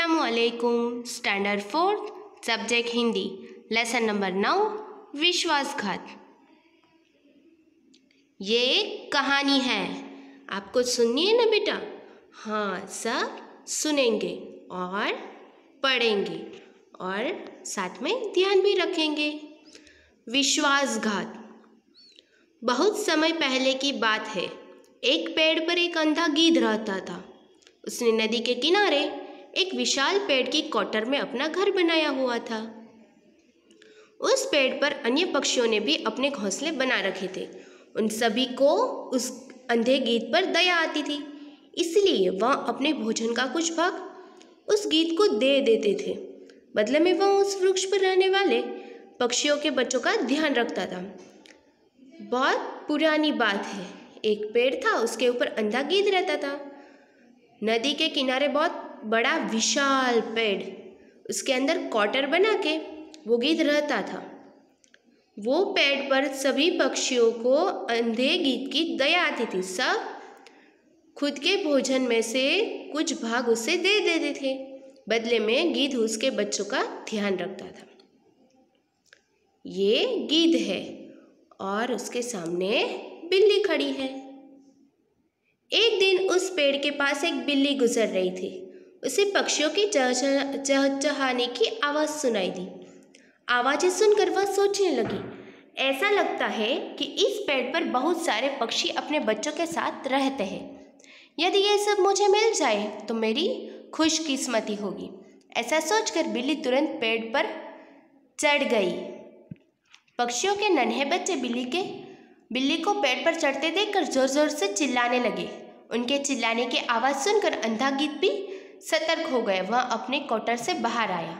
अस्सलामुअलैकुम। Standard 4 subject Hindi, lesson number 9 विश्वासघात। ये एक कहानी है, आपको सुननी है ना बेटा? हाँ, सब सुनेंगे और पढ़ेंगे और साथ में ध्यान भी रखेंगे। विश्वासघात। बहुत समय पहले की बात है। एक पेड़ पर एक अंधा गीध रहता था। उसने नदी के किनारे एक विशाल पेड़ की कोटर में अपना घर बनाया हुआ था। उस पेड़ पर अन्य पक्षियों ने भी अपने घोंसले बना रखे थे। उन सभी को उस अंधे गीध पर दया आती थी, इसलिए वह अपने भोजन का कुछ भाग उस गीध को दे देते थे। बदले में वह उस वृक्ष पर रहने वाले पक्षियों के बच्चों का ध्यान रखता था। बहुत पुरानी बात है। एक पेड़ था, उसके ऊपर अंधा गीध रहता था। नदी के किनारे बहुत बड़ा विशाल पेड़, उसके अंदर क्वार्टर बना के वो गीध रहता था। वो पेड़ पर सभी पक्षियों को अंधे गीध की दया आती थी। सब खुद के भोजन में से कुछ भाग उसे दे देते थे। बदले में गीध उसके बच्चों का ध्यान रखता था। ये गीध है और उसके सामने बिल्ली खड़ी है। एक दिन उस पेड़ के पास एक बिल्ली गुजर रही थी। उसे पक्षियों की चहचहाने की आवाज़ सुनाई दी। आवाज़ें सुनकर वह सोचने लगी, ऐसा लगता है कि इस पेड़ पर बहुत सारे पक्षी अपने बच्चों के साथ रहते हैं। यदि यह सब मुझे मिल जाए तो मेरी खुशकिस्मती होगी। ऐसा सोचकर बिल्ली तुरंत पेड़ पर चढ़ गई। पक्षियों के नन्हे बच्चे बिल्ली को पेड़ पर चढ़ते देखकर जोर जोर से चिल्लाने लगे। उनके चिल्लाने की आवाज़ सुनकर अंधा गीध भी सतर्क हो गया। वह अपने क्वार्टर से बाहर आया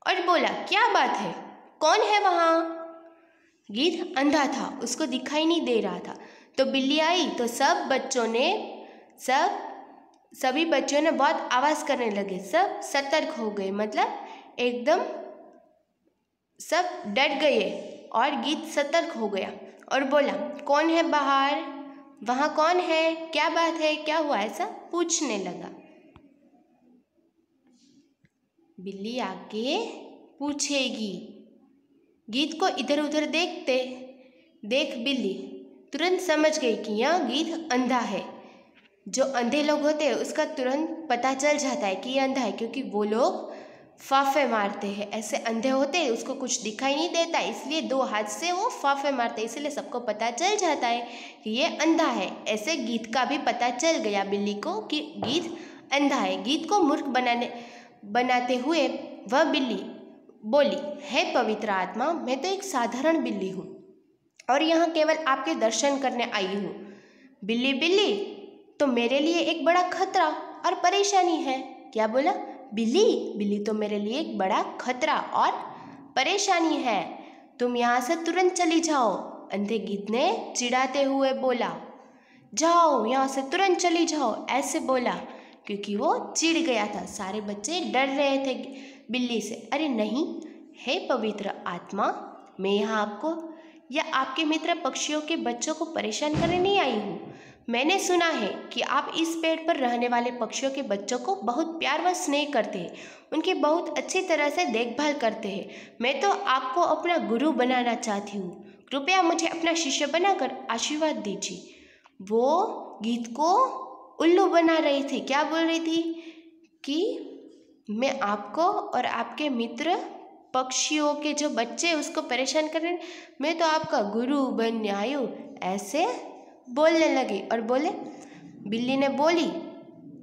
और बोला, क्या बात है? कौन है वहाँ? गीध अंधा था, उसको दिखाई नहीं दे रहा था। तो बिल्ली आई तो सभी बच्चों ने बहुत आवाज़ करने लगे। सब सतर्क हो गए, मतलब एकदम सब डर गए और गीध सतर्क हो गया और बोला, कौन है बाहर? वहाँ कौन है? क्या बात है? क्या हुआ? ऐसा पूछने लगा। बिल्ली आके पूछेगी। गीध को इधर उधर देख बिल्ली तुरंत समझ गई कि यह गीध अंधा है। जो अंधे लोग होते हैं उसका तुरंत पता चल जाता है कि यह अंधा है, क्योंकि वो लोग फाफे मारते हैं। ऐसे अंधे होते हैं, उसको कुछ दिखाई नहीं देता, इसलिए दो हाथ से वो फाफे मारते हैं, इसलिए सबको पता चल जाता है कि ये अंधा है। ऐसे गीध का भी पता चल गया बिल्ली को कि गीध अंधा है। गीध को मूर्ख बनाते हुए वह बिल्ली बोली, हे पवित्र आत्मा, मैं तो एक साधारण बिल्ली हूँ और यहाँ केवल आपके दर्शन करने आई हूँ। बिल्ली तो मेरे लिए एक बड़ा खतरा और परेशानी है। क्या बोला? बिल्ली तो मेरे लिए एक बड़ा खतरा और परेशानी है। तुम यहाँ से तुरंत चली जाओ। अंधे गीध ने चिढ़ाते हुए बोला, जाओ यहाँ से तुरंत चली जाओ, ऐसे बोला, क्योंकि वो चिढ़ गया था। सारे बच्चे डर रहे थे बिल्ली से। अरे नहीं, हे पवित्र आत्मा, मैं यहाँ आपको या आपके मित्र पक्षियों के बच्चों को परेशान करने नहीं आई हूँ। मैंने सुना है कि आप इस पेड़ पर रहने वाले पक्षियों के बच्चों को बहुत प्यार व स्नेह करते हैं, उनकी बहुत अच्छी तरह से देखभाल करते हैं। मैं तो आपको अपना गुरु बनाना चाहती हूँ। कृपया मुझे अपना शिष्य बनाकर आशीर्वाद दीजिए। वो गीध को उल्लू बना रही थी। क्या बोल रही थी? कि मैं आपको और आपके मित्र पक्षियों के जो बच्चे उसको परेशान कर रहे हैं, मैं तो आपका गुरु बनने आई हूँ, ऐसे बोलने लगी। और बोले, बिल्ली ने बोली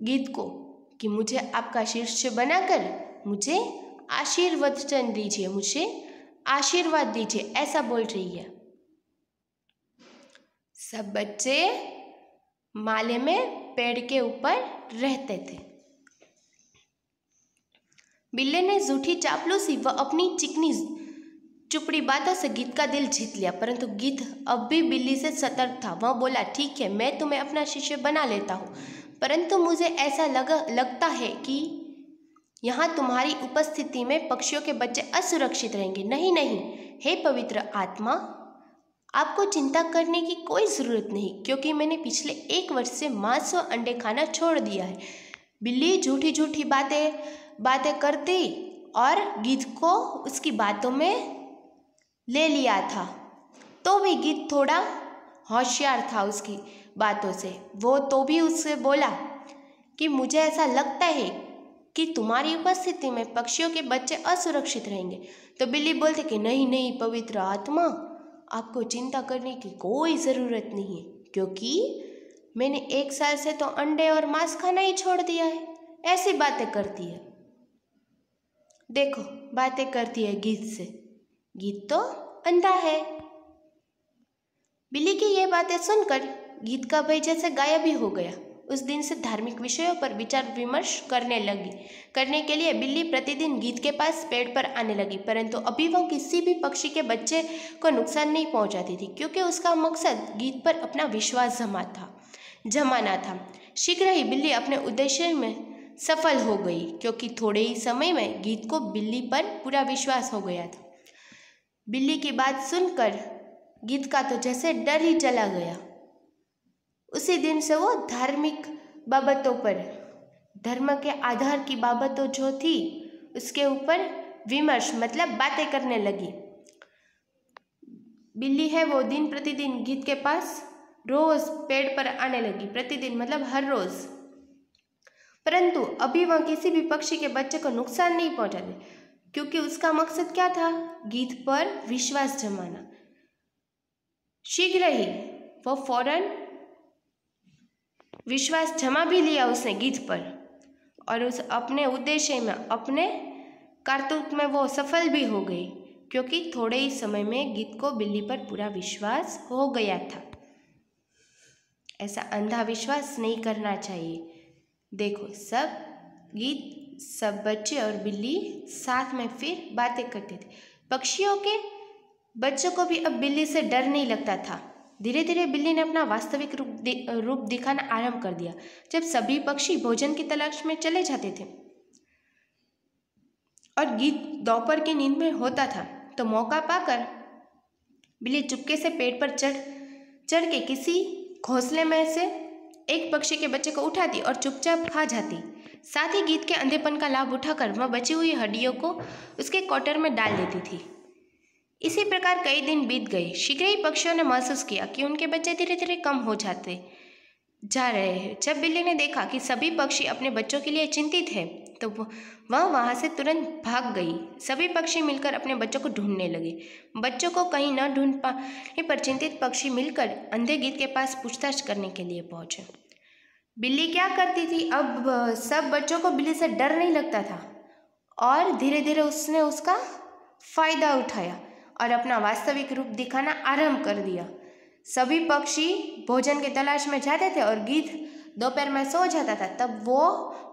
गीध को कि मुझे आपका शिष्य बनाकर मुझे आशीर्वचन दीजिए, मुझे आशीर्वाद दीजिए, ऐसा बोल रही है। सब बच्चे माले में पेड़ के ऊपर रहते थे। बिल्ली ने झूठी चापलूसी व अपनी चिकनी चुपड़ी बातों से गीध का दिल जीत लिया, परंतु गीध अब भी बिल्ली से सतर्क था। वह बोला, ठीक है, मैं तुम्हें अपना शिष्य बना लेता हूँ, परंतु मुझे ऐसा लगता है कि यहाँ तुम्हारी उपस्थिति में पक्षियों के बच्चे असुरक्षित रहेंगे। नहीं, हे पवित्र आत्मा, आपको चिंता करने की कोई ज़रूरत नहीं, क्योंकि मैंने पिछले 1 वर्ष से मांस व अंडे खाना छोड़ दिया है। बिल्ली झूठी झूठी बातें करती और गीत को उसकी बातों में ले लिया था। तो भी गीत थोड़ा होशियार था उसकी बातों से। वो तो भी उससे बोला कि मुझे ऐसा लगता है कि तुम्हारी उपस्थिति में पक्षियों के बच्चे असुरक्षित रहेंगे। तो बिल्ली बोलती कि नहीं नहीं पवित्र आत्मा, आपको चिंता करने की कोई ज़रूरत नहीं है, क्योंकि मैंने 1 साल से तो अंडे और मांस खाना ही छोड़ दिया है। ऐसी बातें करती है, देखो बातें करती है गीत से। गीत तो अंधा है। बिल्ली की ये बातें सुनकर गीत का भय जैसे गायब ही हो गया। उस दिन से धार्मिक विषयों पर विचार विमर्श करने के लिए बिल्ली प्रतिदिन गीत के पास पेड़ पर आने लगी, परंतु अभी वह किसी भी पक्षी के बच्चे को नुकसान नहीं पहुंचाती थी, क्योंकि उसका मकसद गीत पर अपना विश्वास जमाना था। शीघ्र ही बिल्ली अपने उद्देश्य में सफल हो गई, क्योंकि थोड़े ही समय में गीत को बिल्ली पर पूरा विश्वास हो गया था। बिल्ली की बात सुनकर गीत का तो जैसे डर ही चला गया। उसी दिन से वो धार्मिक बाबतों पर, धर्म के आधार की बाबतों जो थी उसके ऊपर विमर्श मतलब बातें करने लगी। बिल्ली है वो दिन प्रतिदिन गीत के पास रोज पेड़ पर आने लगी, प्रतिदिन मतलब हर रोज। परंतु अभी वह किसी भी पक्षी के बच्चे को नुकसान नहीं पहुंचाती, क्योंकि उसका मकसद क्या था? गीत पर विश्वास जमाना। शीघ्र ही वो फौरन विश्वास जमा भी लिया उसने गीत पर, और उस अपने उद्देश्य में, अपने कारतूत में वो सफल भी हो गई, क्योंकि थोड़े ही समय में गीत को बिल्ली पर पूरा विश्वास हो गया था। ऐसा अंधा विश्वास नहीं करना चाहिए। देखो सब बच्चे और बिल्ली साथ में फिर बातें करते थे। पक्षियों के बच्चों को भी अब बिल्ली से डर नहीं लगता था। धीरे धीरे बिल्ली ने अपना वास्तविक रूप दिखाना आरंभ कर दिया। जब सभी पक्षी भोजन की तलाश में चले जाते थे और गीत दोपहर की नींद में होता था, तो मौका पाकर बिल्ली चुपके से पेड़ पर चढ़ के किसी घोंसले में से एक पक्षी के बच्चे को उठाती और चुपचाप खा जाती। साथ ही गीत के अंधेपन का लाभ उठाकर वह बची हुई हड्डियों को उसके कॉटर में डाल देती थी। इसी प्रकार कई दिन बीत गए। शीघ्र ही पक्षियों ने महसूस किया कि उनके बच्चे धीरे धीरे कम हो जाते जा रहे हैं। जब बिल्ली ने देखा कि सभी पक्षी अपने बच्चों के लिए चिंतित हैं, तो वह वहाँ से तुरंत भाग गई। सभी पक्षी मिलकर अपने बच्चों को ढूंढने लगे। बच्चों को कहीं न ढूंढ पाने पर चिंतित पक्षी मिलकर अंधे गीत के पास पूछताछ करने के लिए पहुंचे। बिल्ली क्या करती थी? अब सब बच्चों को बिल्ली से डर नहीं लगता था, और धीरे धीरे उसने उसका फायदा उठाया और अपना वास्तविक रूप दिखाना आरंभ कर दिया। सभी पक्षी भोजन की तलाश में जाते थे और गीत दोपहर में सो जाता था। तब वो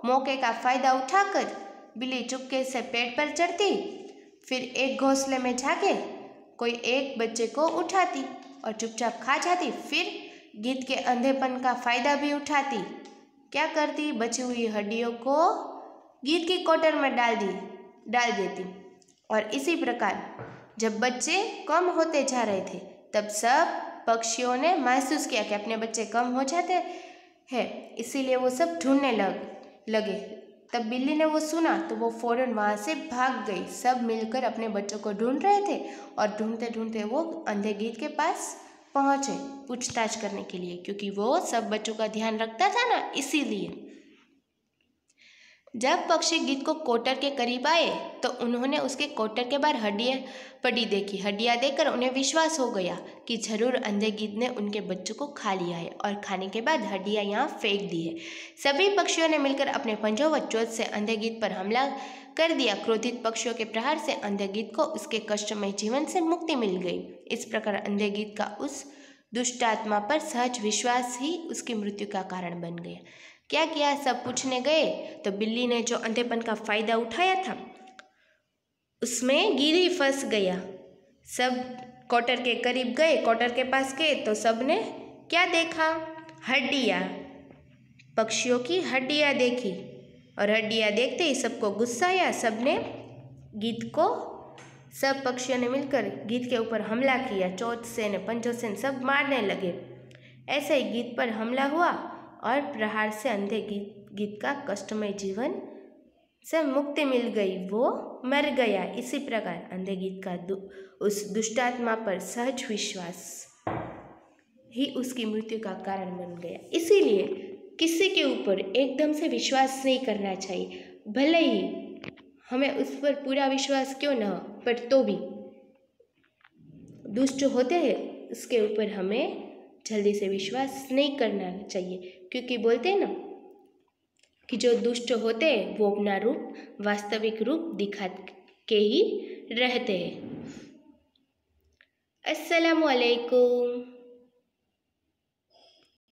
मौके का फायदा उठाकर बिल्ली चुपके से पेड़ पर चढ़ती, फिर एक घोंसले में जाके कोई एक बच्चे को उठाती और चुपचाप खा जाती। फिर गीत के अंधेपन का फायदा भी उठाती। क्या करती? बची हुई हड्डियों को गीत की कोटर में डाल देती। और इसी प्रकार जब बच्चे कम होते जा रहे थे, तब सब पक्षियों ने महसूस किया कि अपने बच्चे कम हो जाते हैं, इसीलिए वो सब ढूंढने लगे। तब बिल्ली ने वो सुना तो वो फौरन वहाँ से भाग गई। सब मिलकर अपने बच्चों को ढूंढ रहे थे, और ढूंढते ढूंढते वो अंधे गीत के पास पहुँचे पूछताछ करने के लिए, क्योंकि वो सब बच्चों का ध्यान रखता था ना, इसीलिए। जब पक्षी गीत को कोटर के करीब आए तो उन्होंने उसके कोटर के बाहर हड्डियाँ पड़ी देखी। हड्डियाँ देखकर उन्हें विश्वास हो गया कि जरूर अंधे गीत ने उनके बच्चों को खा लिया है, और खाने के बाद हड्डियाँ यहाँ फेंक दी है। सभी पक्षियों ने मिलकर अपने पंजों व चोंच से अंधे गीत पर हमला कर दिया। क्रोधित पक्षियों के प्रहार से अंधे गीत को उसके कष्टमय जीवन से मुक्ति मिल गई। इस प्रकार अंधे गीत का उस दुष्ट आत्मा पर सहज विश्वास ही उसकी मृत्यु का कारण बन गया। क्या किया? सब पूछने गए तो बिल्ली ने जो अंधेपन का फायदा उठाया था उसमें गिरी फंस गया। सब कोटर के करीब गए, कोटर के पास गए तो सब ने क्या देखा? हड्डियाँ, पक्षियों की हड्डियाँ देखी, और हड्डियाँ देखते ही सबको गुस्सा आया। सब पक्षियों ने मिलकर गीत के ऊपर हमला किया। चोंच से न पंजों से सब मारने लगे। ऐसे ही गीत पर हमला हुआ और प्रहार से अंधे गीत गीत का कष्टमय जीवन से मुक्ति मिल गई, वो मर गया। इसी प्रकार अंधे गीत का उस दुष्टात्मा पर सहज विश्वास ही उसकी मृत्यु का कारण बन गया। इसीलिए किसी के ऊपर एकदम से विश्वास नहीं करना चाहिए, भले ही हमें उस पर पूरा विश्वास क्यों ना हो, पर तो भी दुष्ट होते हैं उसके ऊपर हमें जल्दी से विश्वास नहीं करना चाहिए, क्योंकि बोलते हैं ना कि जो दुष्ट होते हैं वो अपना रूप वास्तविक रूप दिखा के ही रहते हैं। अस्सलामु अलैकुम।